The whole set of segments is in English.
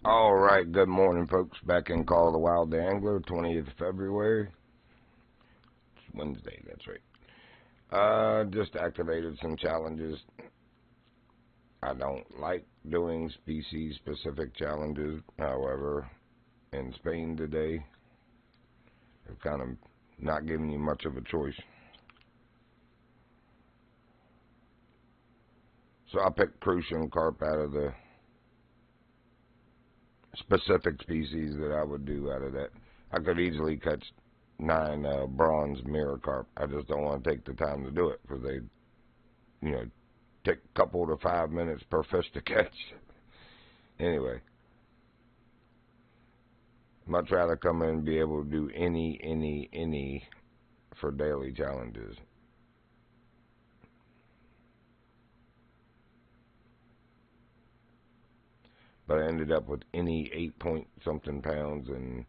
All right, good morning, folks. Back in Call of the Wild the Angler, 20th of February. It's Wednesday, that's right. Just activated some challenges. I don't like doing species-specific challenges. However, in Spain today, they're kind of not giving you much of a choice. So I picked crucian carp out of the specific species that I would do out of that. I could easily catch 9 bronze mirror carp. I just don't want to take the time to do it because they, take a couple to 5 minutes per fish to catch. Anyway, much rather come in and be able to do any for daily challenges. But I ended up with any 8-point-something pounds and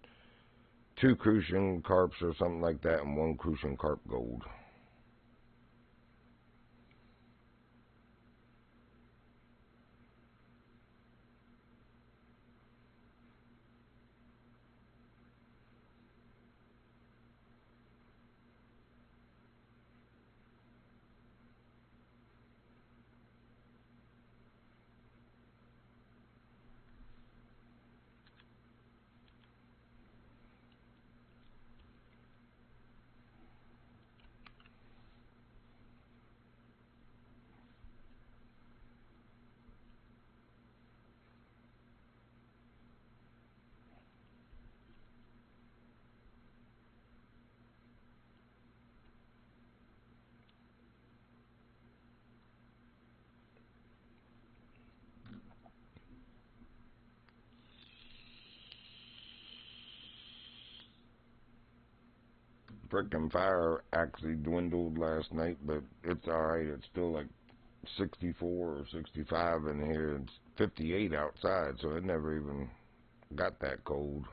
2 crucian carps or something like that, and 1 crucian carp gold. Frickin' fire actually dwindled last night, but it's alright. It's still like 64 or 65 in here. It's 58 outside, so it never even got that cold.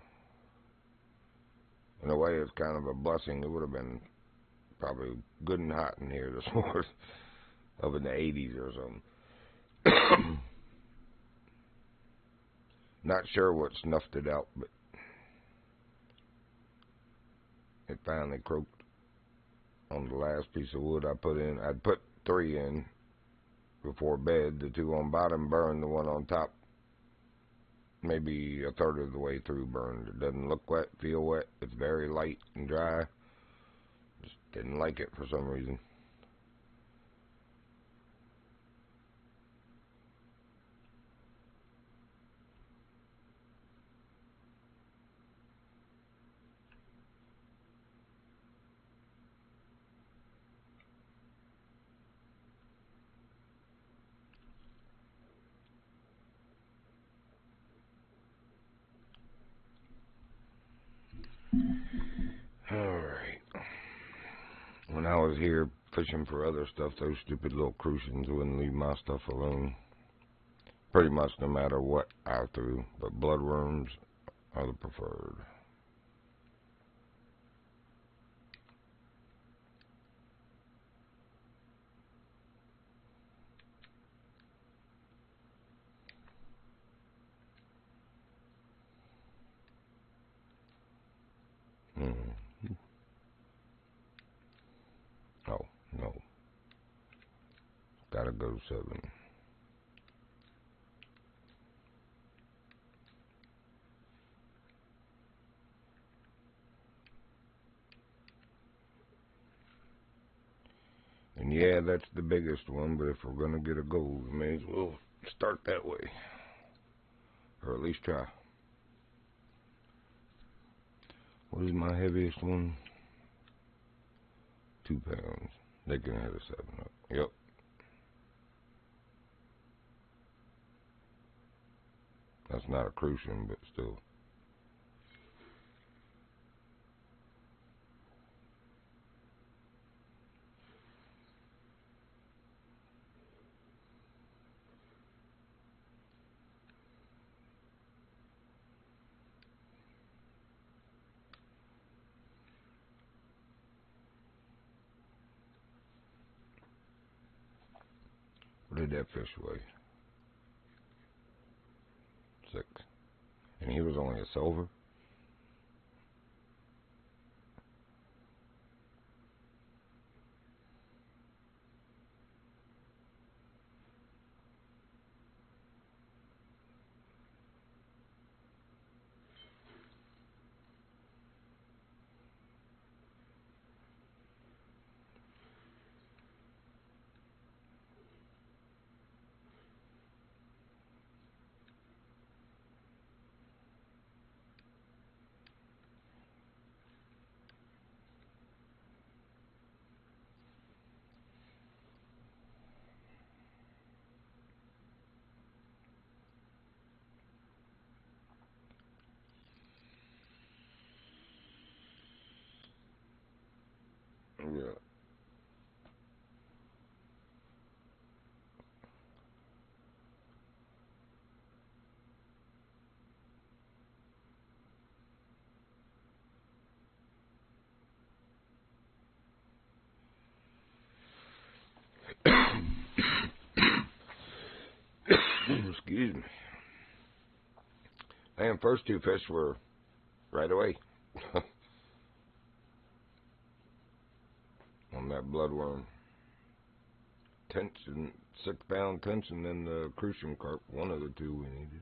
In a way, it's kind of a blessing. It would have been probably good and hot in here this morning, up in the 80s or something. Not sure what snuffed it out, but it finally croaked on the last piece of wood I put in. I'd put 3 in before bed. The 2 on bottom burned. The 1 on top, maybe a third of the way through, burned. It doesn't look wet, feel wet. It's very light and dry. Just didn't like it for some reason. Alright. When I was here fishing for other stuff, those stupid little crucians wouldn't leave my stuff alone. Pretty much no matter what I threw, but bloodworms are the preferred. Oh, no. Gotta go 7. And yeah, that's the biggest one, but if we're gonna get a gold, we may as well start that way. Or at least try. What is my heaviest one? 2 pounds. They can have a 7 up. Yep. That's not a crucian, but still. What did that fish weigh? 6. was only a silver. Yeah. Excuse me. And first two fish were right away on that bloodworm. Tension, 6-pound tension, and the crucium carp. One of the two we needed.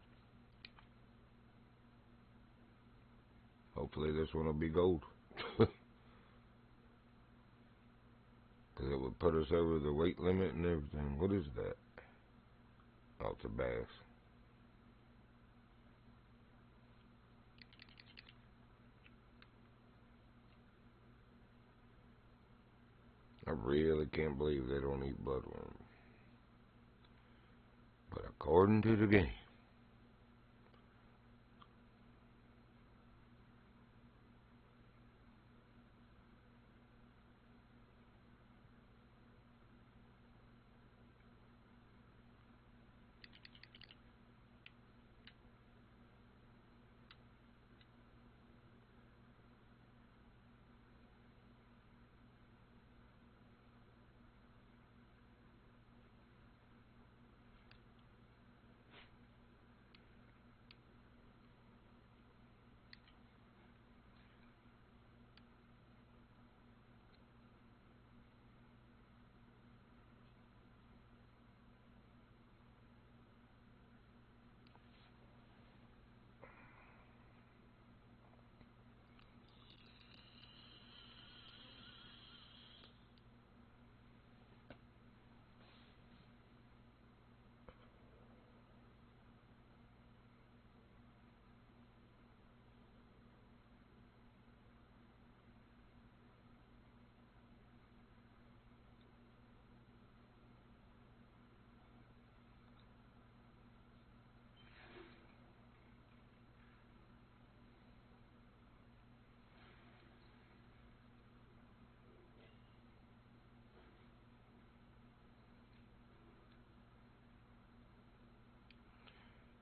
Hopefully this one will be gold. Because it would put us over the weight limit and everything. What is that? Oh, it's a bass. I really can't believe they don't eat bloodworm. But according to the game.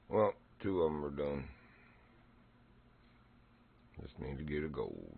Well, two of them are done. Just need to get a gold.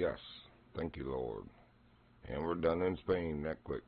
Yes. Thank you, Lord. And we're done in Spain that quick.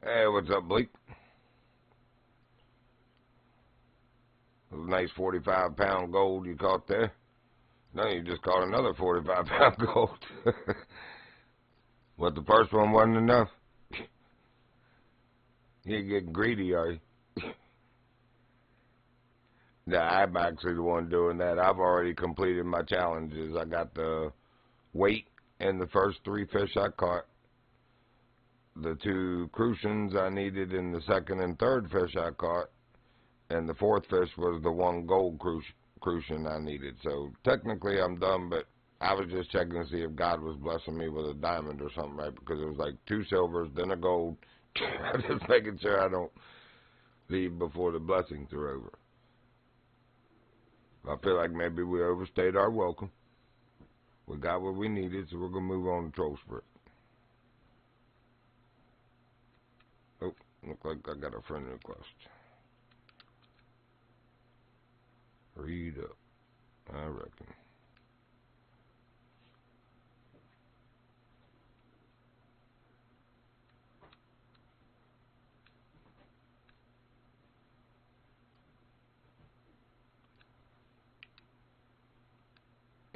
Hey, what's up, Blake? It was a nice 45-pound gold you caught there. No, you just caught another 45-pound gold. What, the first one wasn't enough? You getting greedy, are you? Yeah, I'm actually the one doing that. I've already completed my challenges. I got the weight in the first 3 fish I caught. The 2 crucians I needed in the second and third fish I caught. And the 4th fish was the 1 gold crucian I needed. So technically I'm done, but I was just checking to see if God was blessing me with a diamond or something, right? Because it was like 2 silvers, then a gold. Just making sure I don't leave before the blessings are over. I feel like maybe we overstayed our welcome. We got what we needed, so we're going to move on to Troll Spirit. Oh, look like I got a friend request. Read up, I reckon.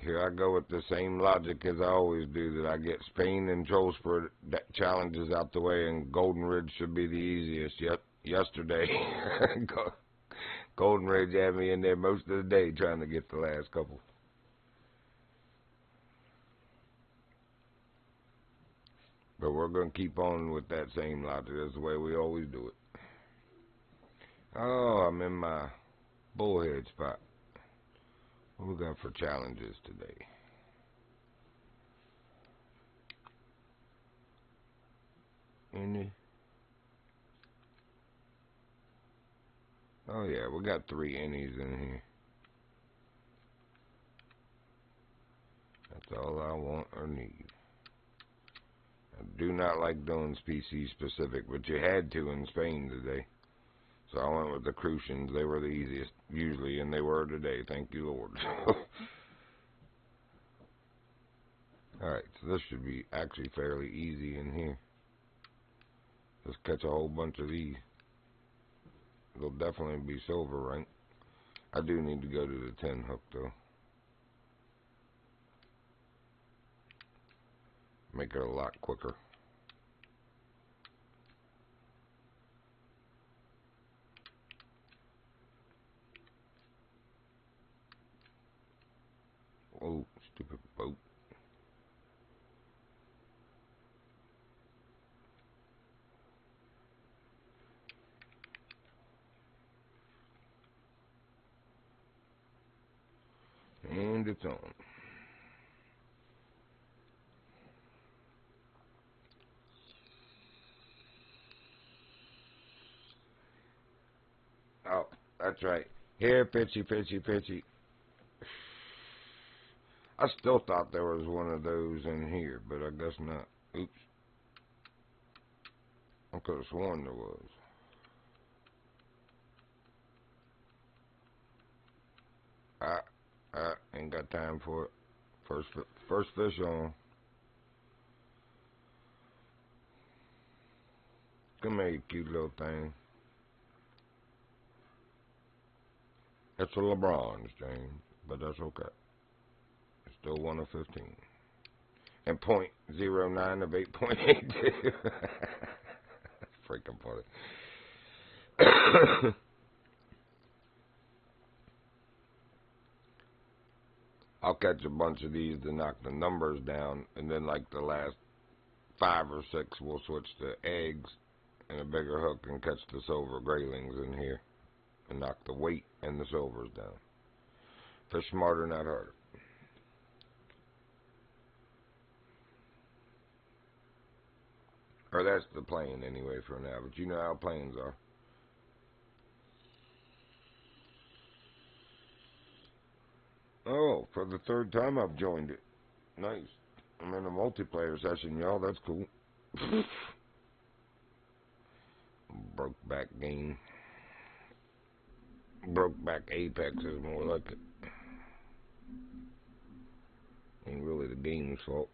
Here I go with the same logic as I always do, that I get Spain and Troll Spirit challenges out the way, and Golden Ridge should be the easiest. Yet yesterday, Golden Ridge had me in there most of the day trying to get the last couple. But we're going to keep on with that same logic. That's the way we always do it. Oh, I'm in my bullhead spot. What we got for challenges today? Any? Oh yeah, we got 3 innies in here. That's all I want or need. I do not like doing species specific, but you had to in Spain today. So I went with the Crucians. They were the easiest, usually, and they were today. Thank you, Lord. Alright, so this should be actually fairly easy in here. Just catch a whole bunch of these. It'll definitely be silver rank. I do need to go to the 10 hook, though. Make it a lot quicker. Oh, stupid boat. And it's on. Oh, that's right. Here, pitchy, pitchy, pitchy. I still thought there was one of those in here, but I guess not. Oops. I could have sworn there was. Ain't got time for it. First fish on. Come here, you cute little thing. It's a LeBron's, James, but that's okay. It's still 1 of 15. And .09 of 8.82. Freaking funny. I'll catch a bunch of these to knock the numbers down, and then like the last 5 or 6, we'll switch to eggs and a bigger hook and catch the silver graylings in here and knock the weight and the silvers down. Fish smarter, not harder. Or that's the plan anyway for now, but you know how plans are. Oh, for the 3rd time I've joined it. Nice. I'm in a multiplayer session, y'all. That's cool. Broke back game. Broke back Apex is more like it. Ain't really the game's fault.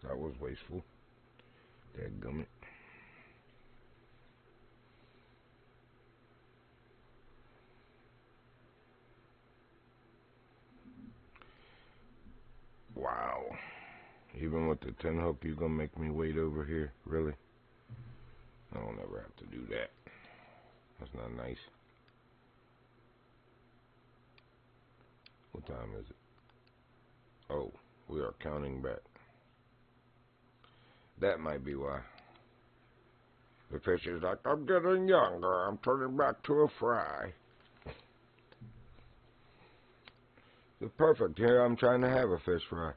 That was wasteful. Dadgummit. Wow. Even with the 10 hook, you gonna make me wait over here? Really? I don't ever have to do that. That's not nice. What time is it? Oh, we are counting back. That might be why. The fish is like, I'm getting younger. I'm turning back to a fry. It's perfect. Here I'm trying to have a fish fry.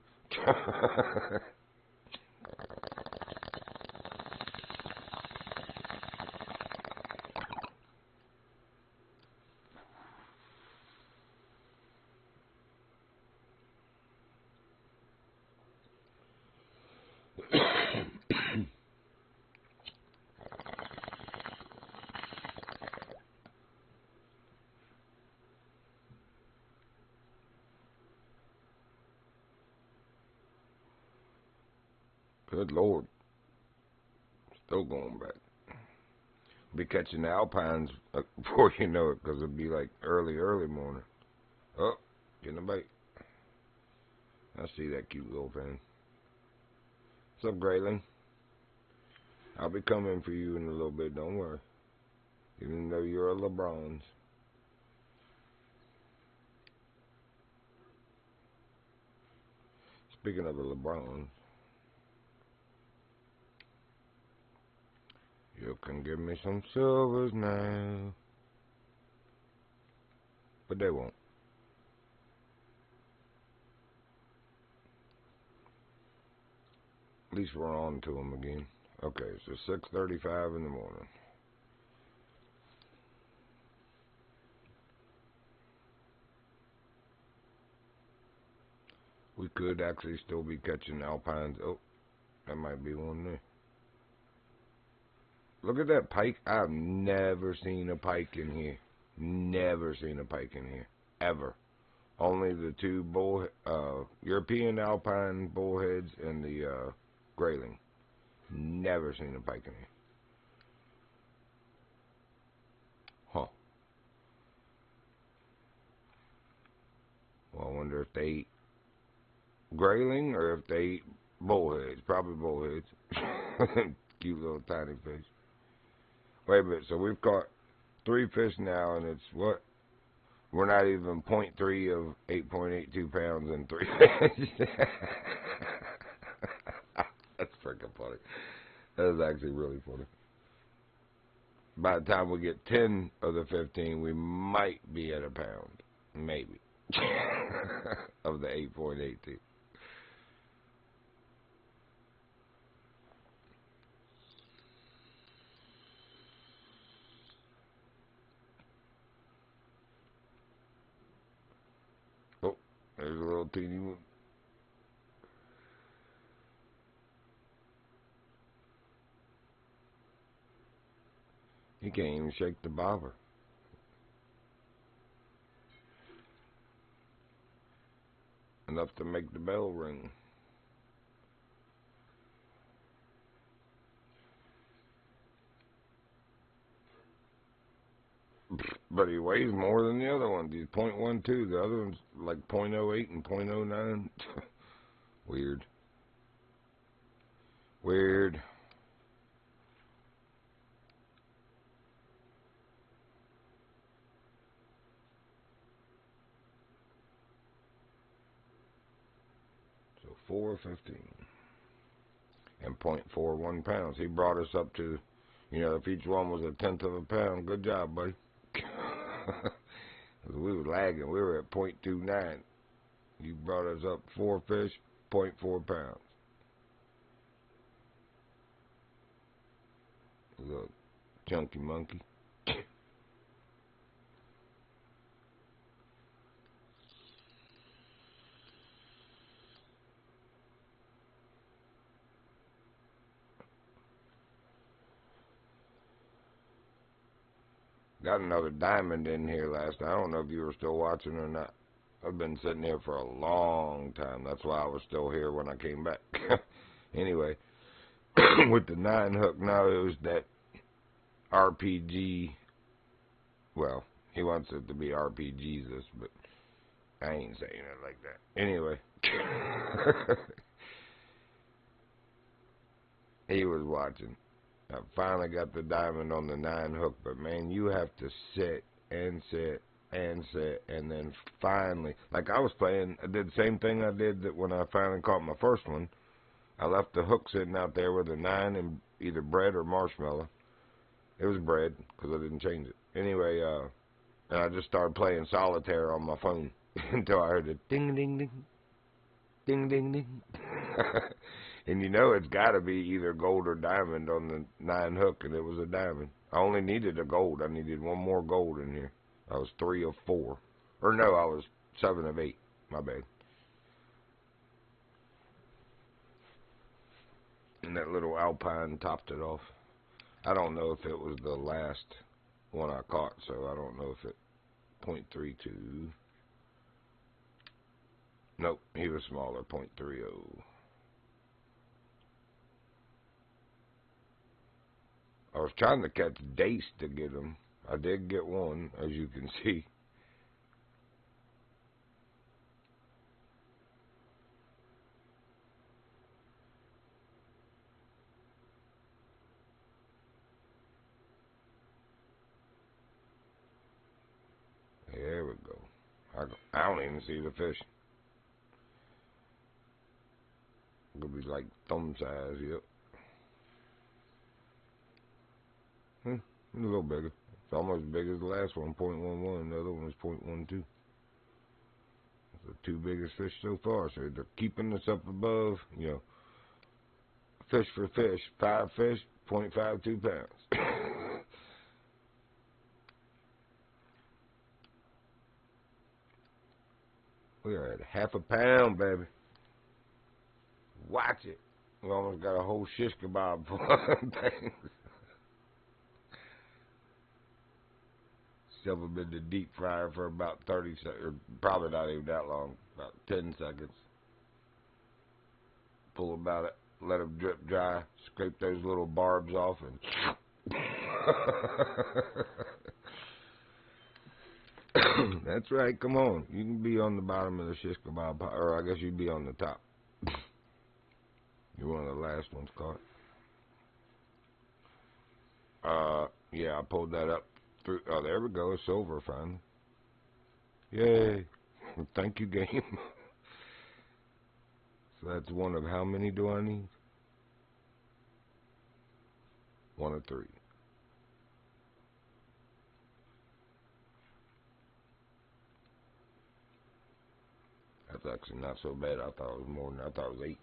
Good Lord. Still going back. Be catching the alpines before you know it, because it'll be like early morning. Oh, getting a bite. I see that cute little thing. What's up, Grayling? I'll be coming for you in a little bit, don't worry. Even though you're a LeBron's. Speaking of the LeBrons, you can give me some silvers now. But they won't. At least we're on to them again. Okay, so 6:35 in the morning. We could actually still be catching alpines. Oh, that might be one there. Look at that pike. I've never seen a pike in here. Never seen a pike in here. Ever. Only the two European alpine bullheads and the grayling. Never seen a pike in here. Huh. Well, I wonder if they eat grayling or if they eat bullheads. Probably bullheads. Cute little tiny fish. Wait a minute. So we've caught 3 fish now, and it's what? We're not even 0.3 of 8.82 pounds in 3 fish. That's freaking funny. That is actually really funny. By the time we get 10 of the 15, we might be at a pound. Maybe. Of the 8.82. Oh, there's a little teeny one. He can't even shake the bobber. Enough to make the bell ring. But he weighs more than the other ones. He's 0.12. The other one's like 0.08 and 0.09. Weird. Weird. So 4.15. And 0.41 pounds. He brought us up to, if each one was 1/10 of a pound, good job, buddy. We were lagging. We were at 0.29. You brought us up 4 fish, 0.4 pounds. Look, chunky monkey. Got another diamond in here last night. I don't know if you were still watching or not. I've been sitting here for a long time. That's why I was still here when I came back. Anyway, with the 9 hook, now it was that RPG. Well, he wants it to be RPG Jesus, but I ain't saying it like that. Anyway. He was watching. I finally got the diamond on the 9 hook, but man, you have to sit and sit and sit, and then finally, like I was playing, I did the same thing I did that when I finally caught my first one. I left the hook sitting out there with a 9 and either bread or marshmallow. It was bread, because I didn't change it. Anyway, and I just started playing solitaire on my phone until I heard a ding, ding, ding, ding, ding, ding. And it's got to be either gold or diamond on the 9 hook, and it was a diamond. I only needed a gold. I needed one more gold in here. I was 3 of 4. Or no, I was 7 of 8. My bad. And that little alpine topped it off. I don't know if it was the last one I caught, so I don't know if it 0.32. Nope, he was smaller, 0.30. I was trying to catch dace to get him. I did get one, as you can see. There we go. I don't even see the fish. It'll be like thumb size, yep. A little bigger. It's almost as big as the last one, 0.11. The other one was 0.12. The two biggest fish so far. So they're keeping us up above, you know, fish for fish. 5 fish, 0.52 pounds. We are at half a pound, baby. Watch it. We almost got a whole shish kebab full of things. Shove them in the deep fryer for about 30 seconds, or probably not even that long, about 10 seconds. Pull them out, let them drip dry, scrape those little barbs off, and that's right, come on. You can be on the bottom of the shish kebab, or I guess you'd be on the top. You're one of the last ones caught. Yeah, I pulled that up through. Oh, there we go. It's over finally. Yay! Thank you, game. So that's one of how many do I need? 1 of 3. That's actually not so bad. I thought it was more than I thought it was 8.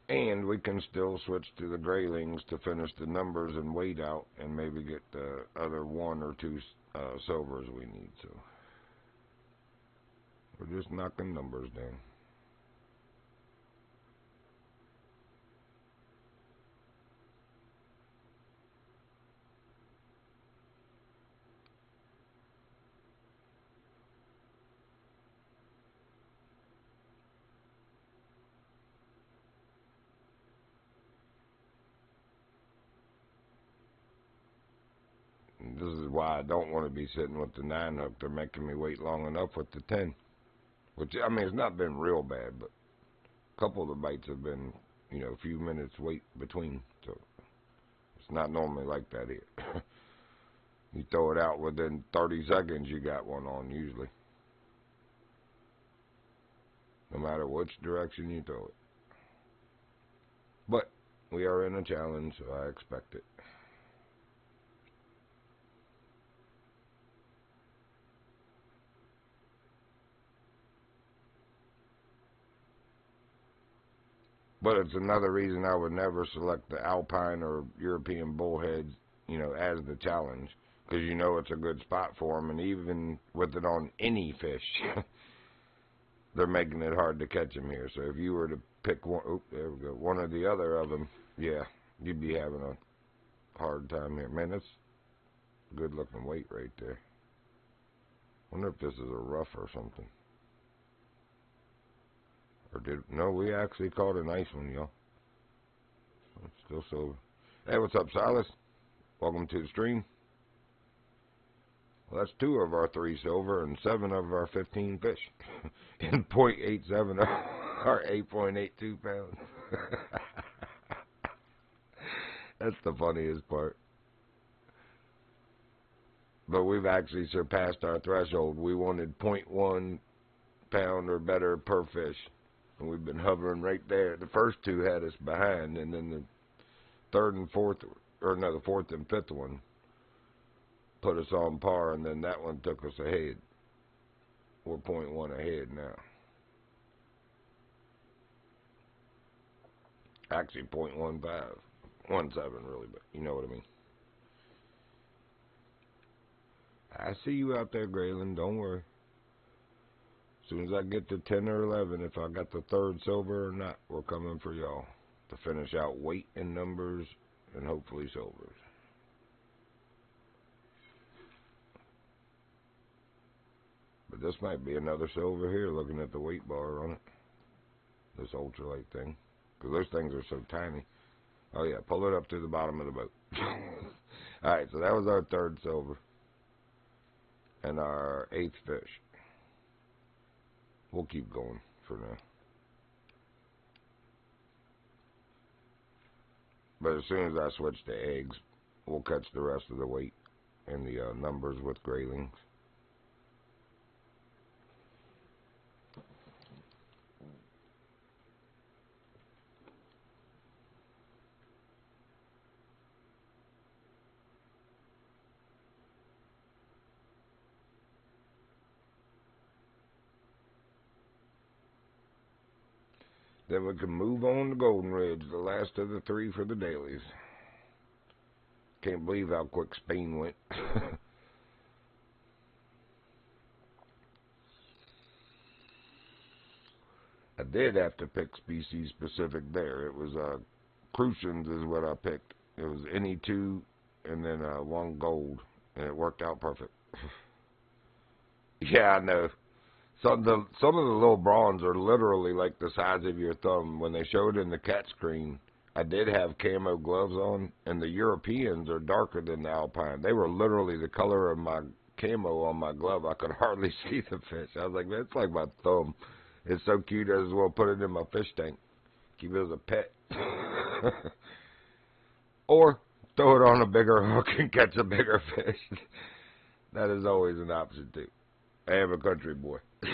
And we can still switch to the graylings to finish the numbers and weight out and maybe get the other 1 or 2 silvers we need. So we're just knocking numbers down. This is why I don't want to be sitting with the 9 hook. They're making me wait long enough with the 10. Which, I mean, it's not been real bad, but a couple of the bites have been, you know, a few minutes wait between. So it's not normally like that here. You throw it out within 30 seconds, you got one on usually. No matter which direction you throw it. But we are in a challenge, so I expect it. But it's another reason I would never select the Alpine or European bullheads, you know, as the challenge. Because you know it's a good spot for them, and even with it on any fish, they're making it hard to catch them here. So if you were to pick one, there we go, one or the other of them, yeah, you'd be having a hard time here. Man, that's a good looking weight right there. Wonder if this is a rough or something. Or no, we actually caught a nice one, y'all. It's still silver. Hey, what's up, Silas? Welcome to the stream. Well, that's 2 of our 3 silver and 7 of our 15 fish. In 0.87 or 8.82 pounds. That's the funniest part. But we've actually surpassed our threshold. We wanted 0.1 pound or better per fish. And we've been hovering right there. The first 2 had us behind, and then the 3rd and 4th, or no, the 4th and 5th one put us on par, and then that one took us ahead. We're 0.1 ahead now. Actually 0.15. 17 really, but you know what I mean. I see you out there, Graylin. Don't worry. As soon as I get to 10 or 11, if I got the 3rd silver or not, we're coming for y'all to finish out weight and numbers and hopefully silvers. But this might be another silver here, looking at the weight bar on it. This ultralight thing. Because those things are so tiny. Oh yeah, pull it up to the bottom of the boat. Alright, so that was our 3rd silver. And our 8th fish. We'll keep going for now. But as soon as I switch to eggs, we'll catch the rest of the weight and the numbers with graylings. Then we can move on to Golden Ridge, the last of the 3 for the dailies. Can't believe how quick Spain went. I did have to pick species specific there. It was Crucians is what I picked. It was any 2 and then 1 gold, and it worked out perfect. Yeah, I know. Some of the little bronze are literally like the size of your thumb. When they showed in the catch screen, I did have camo gloves on, and the Europeans are darker than the Alpine. They were literally the color of my camo on my glove. I could hardly see the fish. I was like, man, it's like my thumb. It's so cute, I as well put it in my fish tank. Keep it as a pet. Or throw it on a bigger hook and catch a bigger fish. That is always an option, too. I am a country boy. It's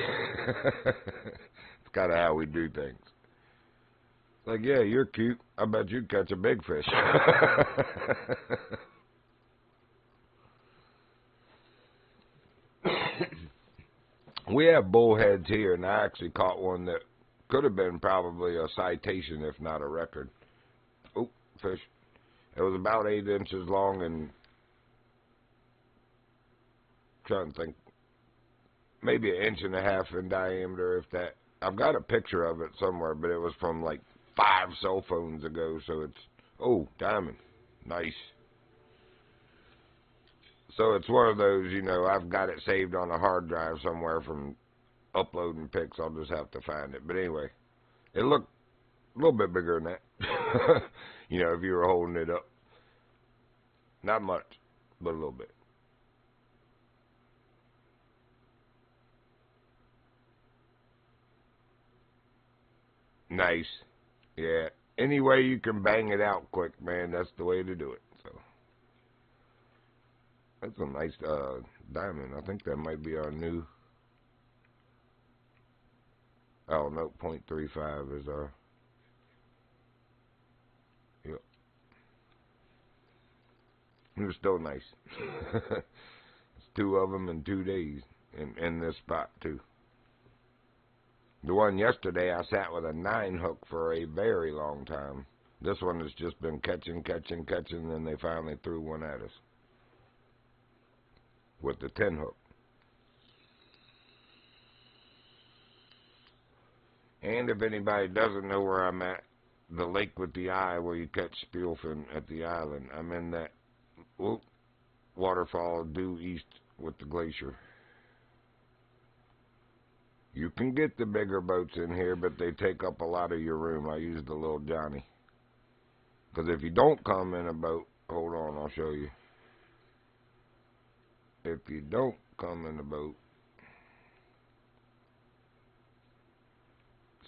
kind of how we do things. Like, yeah, you're cute. I bet you'd catch a big fish. We have bullheads here, and I actually caught one that could have been probably a citation, if not a record. Oh, fish. It was about 8 inches long and, trying to think, maybe 1.5 inches in diameter, if that. I've got a picture of it somewhere, but it was from like 5 cell phones ago, so it's, oh, diamond. Nice. So it's one of those, you know, I've got it saved on a hard drive somewhere from uploading pics. I'll just have to find it. But anyway, it looked a little bit bigger than that. You know, if you were holding it up. Not much, but a little bit. Nice. Yeah. Any way you can bang it out quick, man, that's the way to do it. So that's a nice diamond. I think that might be our new. Oh no, 0.35 is our. Yep. It was still nice. It's 2 of them in 2 days in this spot too. The one yesterday, I sat with a 9 hook for a very long time. This one has just been catching, and they finally threw one at us with the 10 hook. And if anybody doesn't know where I'm at, the lake with the eye where you catch steelfin at the island, I'm in that waterfall due east with the glacier. You can get the bigger boats in here, but they take up a lot of your room. I use the little Johnny. Because if you don't come in a boat, hold on, I'll show you. If you don't come in a boat,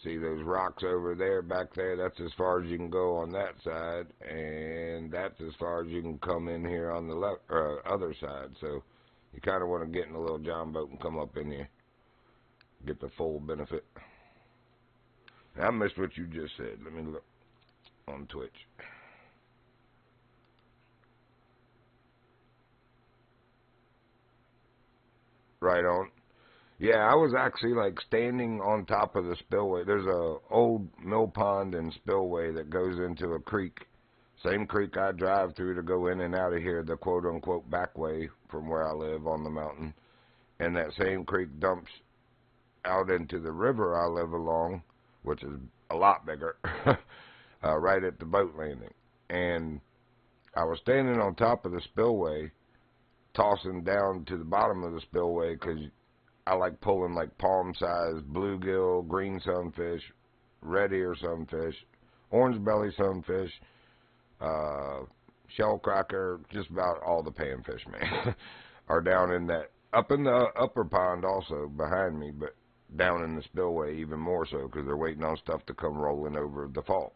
see those rocks over there, back there, that's as far as you can go on that side, and that's as far as you can come in here on the left, other side. So you kind of want to get in a little John boat and come up in here. Get the full benefit. I missed what you just said. Let me look on Twitch. Right on. Yeah, I was actually like standing on top of the spillway. There's a old mill pond and spillway that goes into a creek. Same creek I drive through to go in and out of here, the quote-unquote back way from where I live on the mountain. And that same creek dumps out into the river I live along, which is a lot bigger, right at the boat landing. And I was standing on top of the spillway, tossing down to the bottom of the spillway because I like pulling like palm-sized bluegill, green sunfish, red ear sunfish, orange belly sunfish, shellcracker, just about all the panfish, man, are down in that, up in the upper pond also behind me, but down in the spillway even more so because they're waiting on stuff to come rolling over the fall.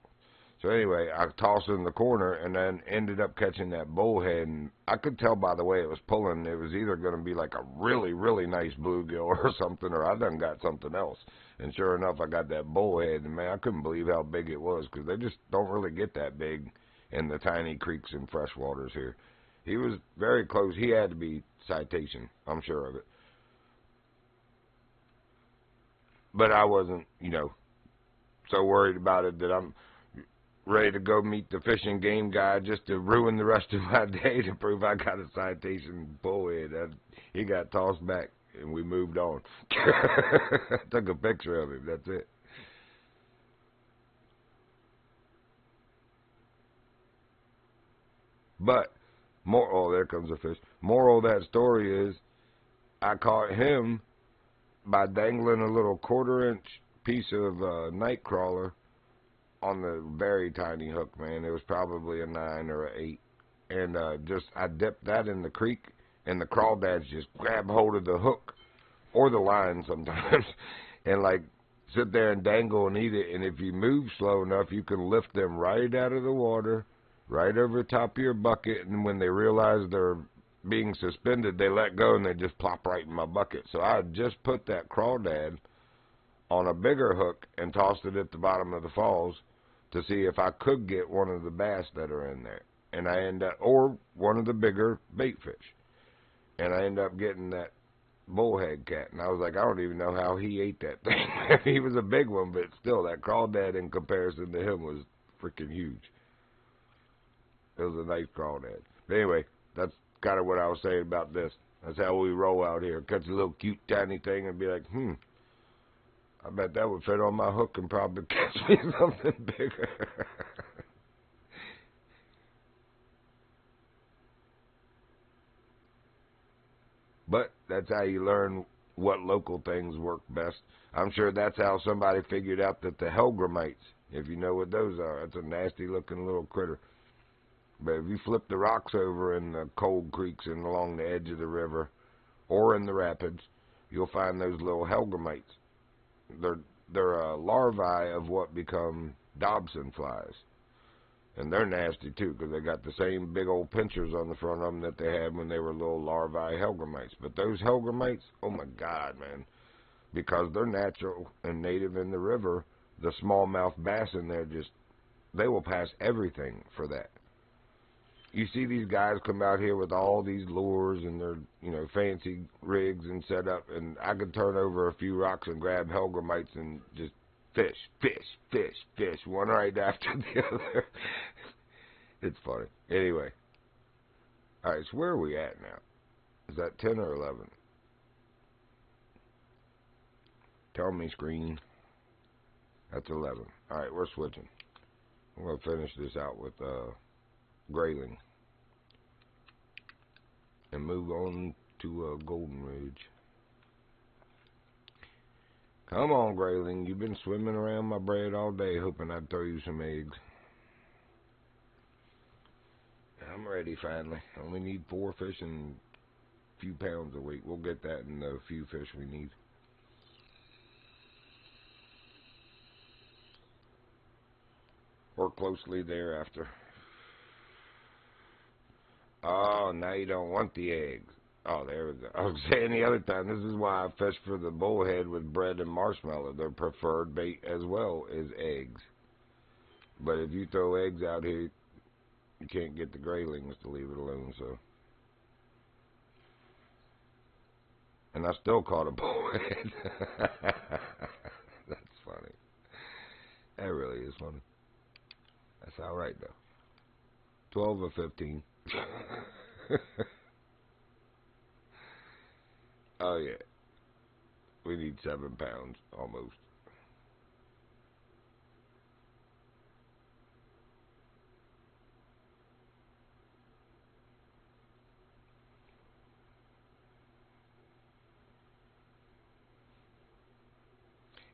So anyway, I tossed it in the corner and then ended up catching that bullhead. And I could tell by the way it was pulling, it was either going to be like a really, really nice bluegill or something, or I done got something else. And sure enough, I got that bullhead. And man, I couldn't believe how big it was, because they just don't really get that big in the tiny creeks and freshwaters here. He was very close. He had to be citation, I'm sure of it. But I wasn't, so worried about it that I'm ready to go meet the fish and game guy just to ruin the rest of my day to prove I got a citation bullhead. He got tossed back, and we moved on. Took a picture of him. That's it. But, there comes a fish. Moral of that story is, I caught him by dangling a little 1/4-inch piece of night crawler on the very tiny hook, man. It was probably a 9 or a 8. And I dipped that in the creek, and the crawdads just grab hold of the hook, or the line sometimes, and like sit there and dangle and eat it. And if you move slow enough, you can lift them right out of the water, right over the top of your bucket, and when they realize they're being suspended, they let go and they just plop right in my bucket. So I just put that crawdad on a bigger hook and tossed it at the bottom of the falls to see if I could get one of the bass that are in there. And I end up, or one of the bigger bait fish. And I end up getting that bullhead cat. And I was like, I don't even know how he ate that thing. He was a big one, but still, that crawdad in comparison to him was freaking huge. It was a nice crawdad. But anyway, that's kind of what I was saying about this. That's how we roll out here. Catch a little cute tiny thing and be like, I bet that would fit on my hook and probably catch me something bigger. But that's how you learn what local things work best. I'm sure that's how somebody figured out that the hellgrammites, if you know what those are, that's a nasty looking little critter. But if you flip the rocks over in the cold creeks and along the edge of the river or in the rapids, you'll find those little hellgrammites. They're larvae of what become Dobson flies. And they're nasty too, because they got the same big old pinchers on the front of them that they had when they were little larvae hellgrammites. But those hellgrammites, oh my God, man, because they're natural and native in the river, the smallmouth bass in there they will pass everything for that. You see these guys come out here with all these lures and their, fancy rigs and setup, and I could turn over a few rocks and grab hellgrammites and just fish, fish, fish, fish, one right after the other. It's funny. Anyway. Alright, so where are we at now? Is that 10 or 11? Tell me, screen. That's 11. Alright, we're switching. I'm going to finish this out with grayling. And move on to Golden Ridge. Come on, grayling. You've been swimming around my bread all day hoping I'd throw you some eggs. I'm ready finally. Only need 4 fish and a few pounds a week. We'll get that in the few fish we need. Or closely thereafter. Oh, now you don't want the eggs. Oh, there we go. I was saying the other time, this is why I fish for the bullhead with bread and marshmallow. Their preferred bait as well is eggs. But if you throw eggs out here, you can't get the graylings to leave it alone, so. And I still caught a bullhead. That's funny. That really is funny. That's all right, though. 12 or 15. Oh, yeah. We need 7 pounds, almost.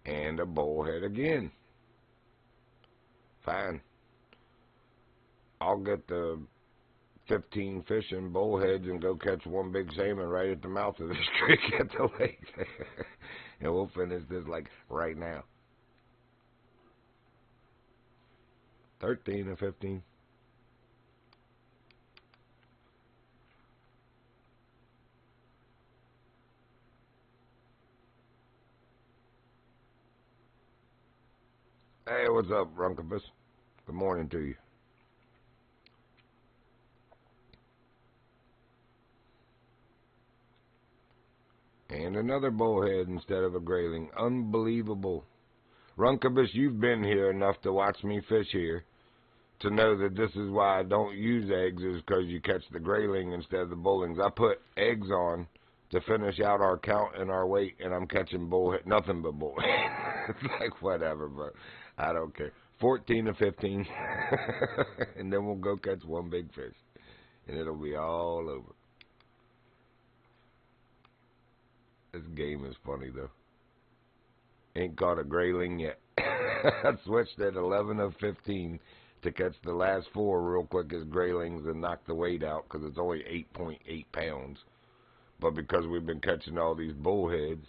And a bullhead again. Fine. I'll get the 15 fish and bullheads and go catch one big salmon right at the mouth of this creek at the lake. And we'll finish this like right now. 13 or 15. Hey, what's up, Runkabus? Good morning to you. And another bullhead instead of a grayling. Unbelievable. Runkabus, you've been here enough to watch me fish here to know that this is why I don't use eggs, is because you catch the grayling instead of the bullings. I put eggs on to finish out our count and our weight, and I'm catching bullhead, nothing but bullhead. It's like, whatever, but I don't care. 14 to 15, and then we'll go catch one big fish, and it'll be all over. This game is funny, though. Ain't caught a grayling yet. I switched at 11 of 15 to catch the last 4 real quick as graylings and knock the weight out because it's only 8.8 pounds. But because we've been catching all these bullheads.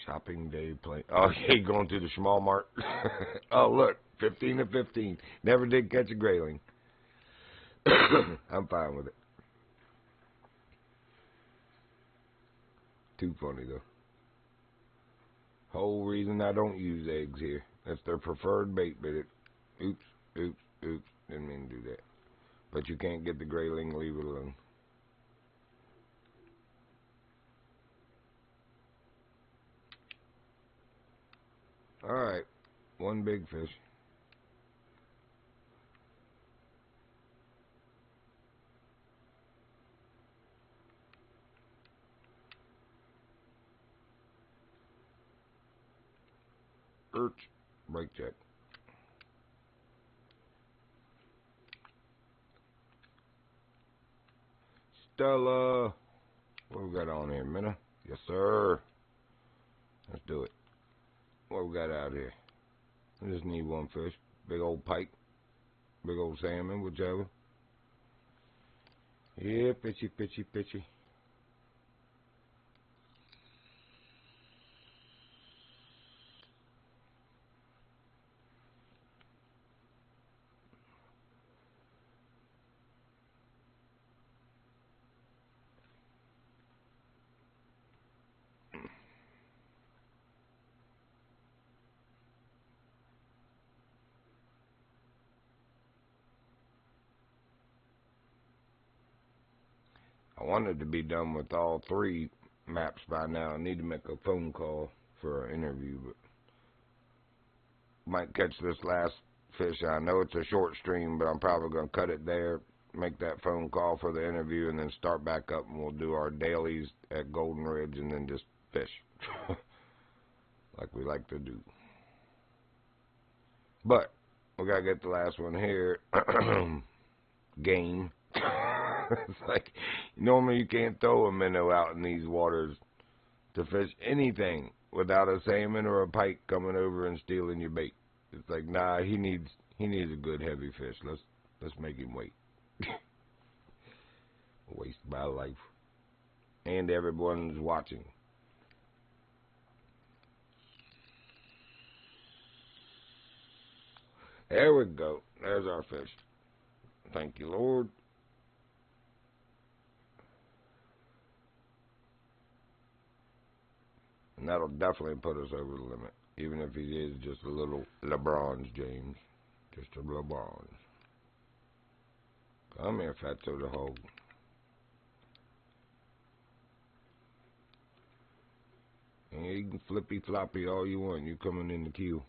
Shopping day play. Oh, yeah, going to the small mart. Oh, look, 15 to 15. Never did catch a grayling. I'm fine with it. Too funny, though. Whole reason I don't use eggs here. That's their preferred bait, but oops, didn't mean to do that. But you can't get the grayling, leave it alone. Alright, one big fish. Break check. Stella. What we got on here, Minna? Yes, sir. Let's do it. What we got out here? I just need one fish. Big old pike. Big old salmon, whichever. Yeah, pitchy. I wanted to be done with all 3 maps by now. I need to make a phone call for an interview, but might catch this last fish. I know it's a short stream, but I'm probably going to cut it there, make that phone call for the interview, and then start back up, and we'll do our dailies at Golden Ridge and then just fish like we like to do. But we got to get the last one here. Game. It's like, normally you can't throw a minnow out in these waters to fish anything without a salmon or a pike coming over and stealing your bait. It's like, nah, he needs a good heavy fish. Let's make him wait. Waste my life. And everyone's watching. There we go. There's our fish. Thank you, Lord. And that'll definitely put us over the limit, even if he is just a little LeBron's James. Just a LeBron's. Come here, Fatso the Hog. And you can flippy floppy all you want. You coming in the queue.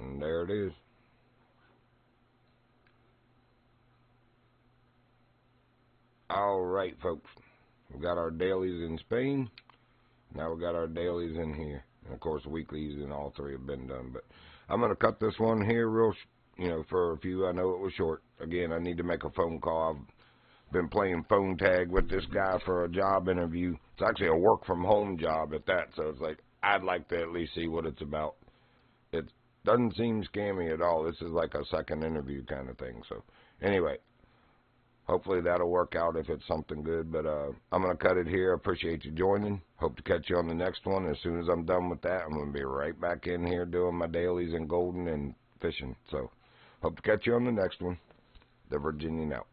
And there it is. All right, folks. We got our dailies in Spain. Now we got our dailies in here. And, of course, weeklies and all 3 have been done. But I'm going to cut this one here real, for a few. I know it was short. Again, I need to make a phone call. I've been playing phone tag with this guy for a job interview. It's actually a work-from-home job at that. So it's like, I'd like to at least see what it's about. It doesn't seem scammy at all. This is like a second interview kind of thing. So, anyway. hopefully that'll work out if it's something good. But I'm going to cut it here. Appreciate you joining. Hope to catch you on the next one. As soon as I'm done with that, I'm going to be right back in here doing my dailies and golden and fishing. So hope to catch you on the next one. The Virginian out.